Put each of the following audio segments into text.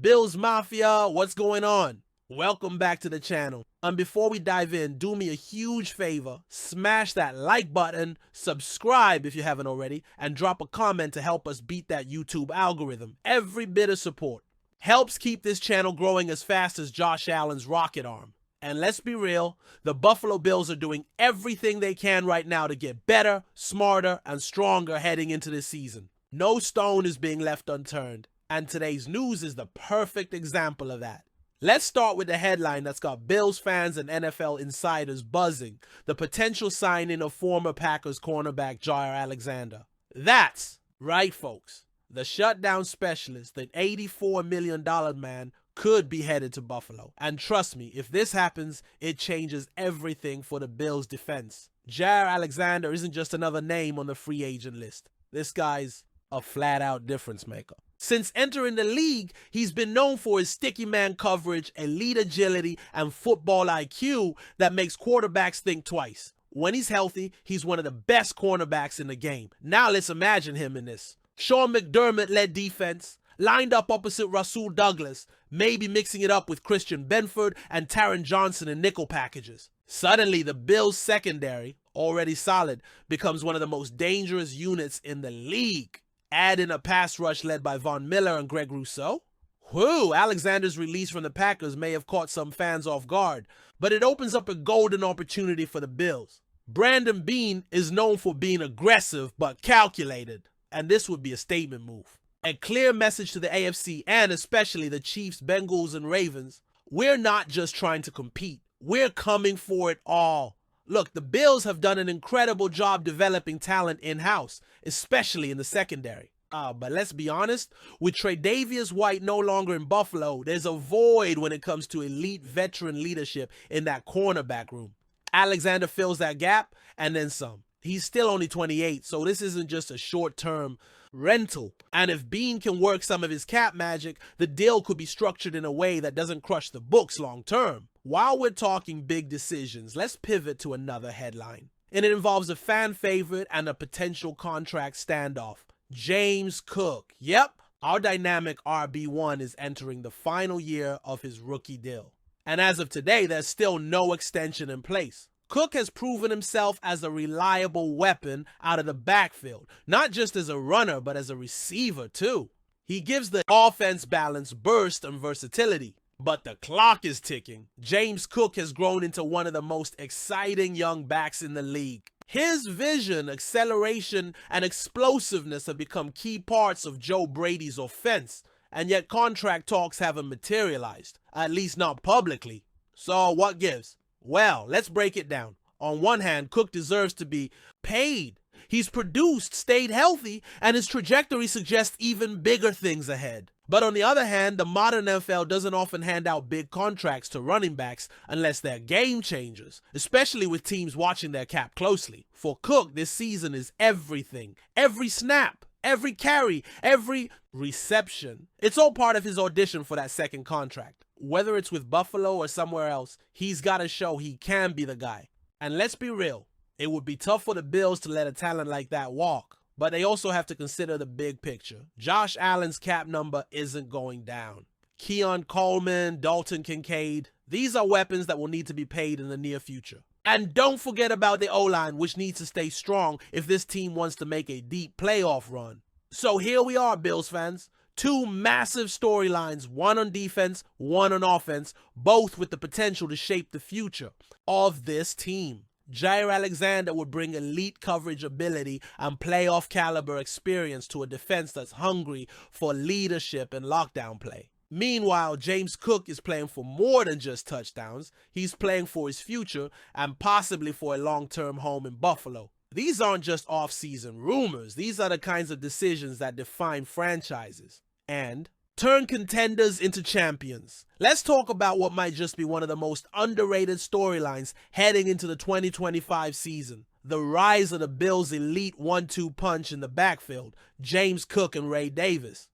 Bills Mafia, what's going on? Welcome back to the channel. And before we dive in, do me a huge favor, smash that like button, subscribe if you haven't already, and drop a comment to help us beat that YouTube algorithm. Every bit of support helps keep this channel growing as fast as Josh Allen's rocket arm. And let's be real, the Buffalo Bills are doing everything they can right now to get better, smarter, and stronger heading into this season. No stone is being left unturned, and today's news is the perfect example of that. Let's start with the headline that's got Bills fans and NFL insiders buzzing: the potential signing of former Packers cornerback Jaron Alexander. That's right, folks. The shutdown specialist, the $84 million man, could be headed to Buffalo. And trust me, if this happens, it changes everything for the Bills' defense. Jaron Alexander isn't just another name on the free agent list. This guy's a flat-out difference maker. Since entering the league, he's been known for his sticky man coverage, elite agility, and football IQ that makes quarterbacks think twice. When he's healthy, he's one of the best cornerbacks in the game. Now let's imagine him in this Sean McDermott-led defense, lined up opposite Rasul Douglas, maybe mixing it up with Christian Benford and Taron Johnson in nickel packages. Suddenly, the Bills' secondary, already solid, becomes one of the most dangerous units in the league. Add in a pass rush led by Von Miller and Greg Rousseau. Whew, Alexander's release from the Packers may have caught some fans off guard, but it opens up a golden opportunity for the Bills. Brandon Beane is known for being aggressive but calculated, and this would be a statement move. A clear message to the AFC and especially the Chiefs, Bengals, and Ravens: we're not just trying to compete, we're coming for it all. Look, the Bills have done an incredible job developing talent in-house, especially in the secondary. But let's be honest, with Tre'Davious White no longer in Buffalo, there's a void when it comes to elite veteran leadership in that cornerback room. Alexander fills that gap, and then some. He's still only 28, so this isn't just a short-term rental. And if Beane can work some of his cap magic, the deal could be structured in a way that doesn't crush the books long-term. While we're talking big decisions, let's pivot to another headline. And it involves a fan favorite and a potential contract standoff. James Cook. Yep, our dynamic RB1 is entering the final year of his rookie deal. And as of today, there's still no extension in place. Cook has proven himself as a reliable weapon out of the backfield, not just as a runner, but as a receiver too. He gives the offense balance, burst, and versatility. But the clock is ticking. James Cook has grown into one of the most exciting young backs in the league. His vision, acceleration, and explosiveness have become key parts of Joe Brady's offense, and yet contract talks haven't materialized, at least not publicly. So what gives? Well, let's break it down. On one hand, Cook deserves to be paid. He's produced, stayed healthy, and his trajectory suggests even bigger things ahead. But on the other hand, the modern NFL doesn't often hand out big contracts to running backs unless they're game changers, especially with teams watching their cap closely. For Cook, this season is everything. Every snap, every carry, every reception. It's all part of his audition for that second contract. Whether it's with Buffalo or somewhere else, he's got to show he can be the guy. And let's be real, it would be tough for the Bills to let a talent like that walk. But they also have to consider the big picture. Josh Allen's cap number isn't going down. Keon Coleman, Dalton Kincaid, these are weapons that will need to be paid in the near future. And don't forget about the O-line, which needs to stay strong if this team wants to make a deep playoff run. So here we are, Bills fans. Two massive storylines, one on defense, one on offense, both with the potential to shape the future of this team. Jaron Alexander would bring elite coverage ability and playoff caliber experience to a defense that's hungry for leadership and lockdown play. Meanwhile, James Cook is playing for more than just touchdowns. He's playing for his future and possibly for a long-term home in Buffalo. These aren't just off-season rumors. These are the kinds of decisions that define franchises and turn contenders into champions. Let's talk about what might just be one of the most underrated storylines heading into the 2025 season. The rise of the Bills' elite 1-2 punch in the backfield, James Cook and Ray Davis.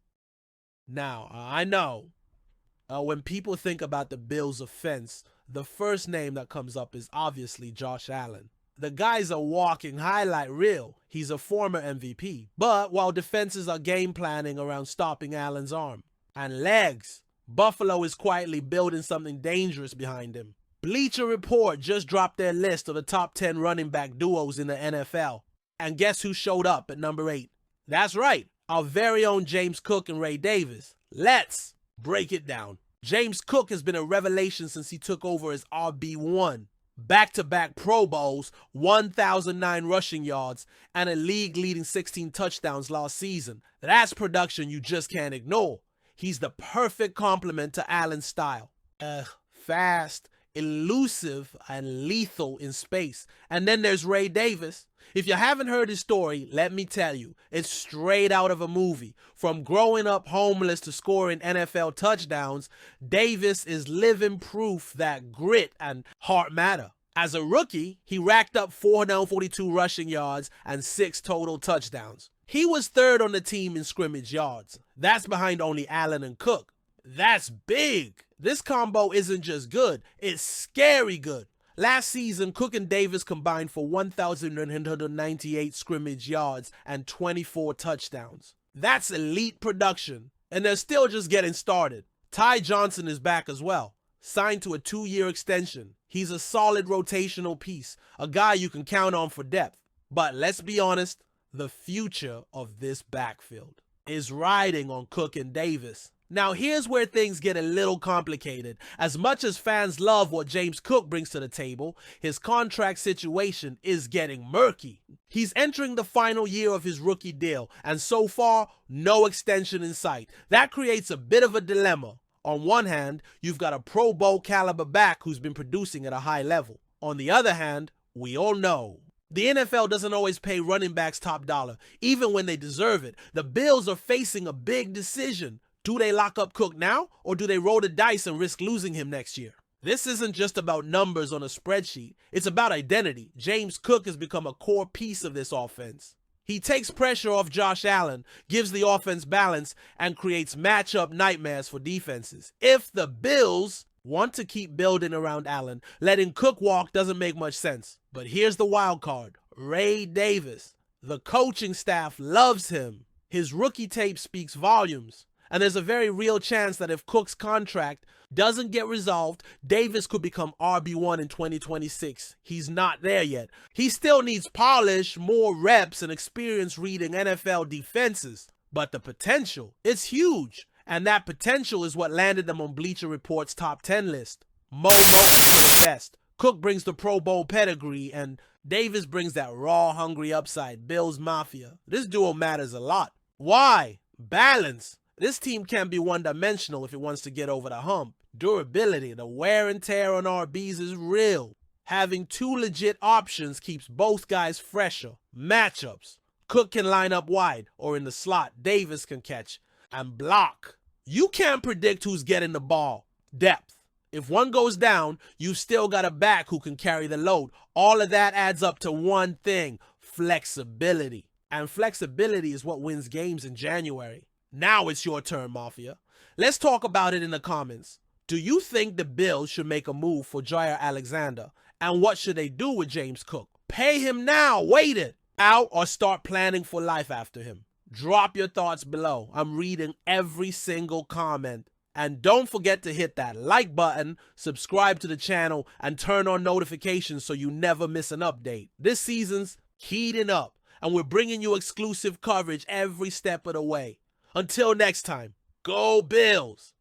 Now, I know, when people think about the Bills' offense, the first name that comes up is obviously Josh Allen. The guy's a walking highlight reel. He's a former MVP. But while defenses are game planning around stopping Allen's arm and legs, Buffalo is quietly building something dangerous behind him. Bleacher Report just dropped their list of the top 10 running back duos in the NFL. And guess who showed up at number 8? That's right, our very own James Cook and Ray Davis. Let's break it down. James Cook has been a revelation since he took over as RB1. Back-to-back Pro Bowls, 1,009 rushing yards, and a league-leading 16 touchdowns last season. That's production you just can't ignore. He's the perfect complement to Allen's style. Fast, elusive, and lethal in space. And then there's Ray Davis. If you haven't heard his story, let me tell you, it's straight out of a movie. From growing up homeless to scoring NFL touchdowns, Davis is living proof that grit and heart matter. As a rookie, he racked up 442 rushing yards and 6 total touchdowns. He was third on the team in scrimmage yards. That's behind only Allen and Cook. That's big. This combo isn't just good, it's scary good. Last season, Cook and Davis combined for 1,998 scrimmage yards and 24 touchdowns. That's elite production, and they're still just getting started. Ty Johnson is back as well, signed to a 2-year extension. He's a solid rotational piece, a guy you can count on for depth. But let's be honest, the future of this backfield is riding on Cook and Davis. Now here's where things get a little complicated. As much as fans love what James Cook brings to the table, his contract situation is getting murky. He's entering the final year of his rookie deal, and so far, no extension in sight. That creates a bit of a dilemma. On one hand, you've got a Pro Bowl caliber back who's been producing at a high level. On the other hand, we all know the NFL doesn't always pay running backs top dollar, even when they deserve it. The Bills are facing a big decision. Do they lock up Cook now, or do they roll the dice and risk losing him next year? This isn't just about numbers on a spreadsheet. It's about identity. James Cook has become a core piece of this offense. He takes pressure off Josh Allen, gives the offense balance, and creates matchup nightmares for defenses. If the Bills want to keep building around Allen, letting Cook walk doesn't make much sense. But here's the wild card: Ray Davis. The coaching staff loves him. His rookie tape speaks volumes. And there's a very real chance that if Cook's contract doesn't get resolved, Davis could become RB1 in 2026. He's not there yet. He still needs polish, more reps, and experience reading NFL defenses. But the potential, it's huge. And that potential is what landed them on Bleacher Report's top 10 list. Mo Moton put it best. Cook brings the Pro Bowl pedigree, and Davis brings that raw, hungry upside. Bills Mafia. This duo matters a lot. Why? Balance. This team can't be one-dimensional if it wants to get over the hump. Durability, the wear and tear on RBs is real. Having 2 legit options keeps both guys fresher. Matchups. Cook can line up wide or in the slot. Davis can catch and block. You can't predict who's getting the ball. Depth. If one goes down, you've still got a back who can carry the load. All of that adds up to one thing: flexibility. And flexibility is what wins games in January. Now it's your turn, Mafia. Let's talk about it in the comments. Do you think the Bills should make a move for Jaron Alexander? And what should they do with James Cook? Pay him now, wait it out, or start planning for life after him? Drop your thoughts below. I'm reading every single comment. And don't forget to hit that like button, subscribe to the channel, and turn on notifications so you never miss an update. This season's heating up, and we're bringing you exclusive coverage every step of the way. Until next time, go Bills!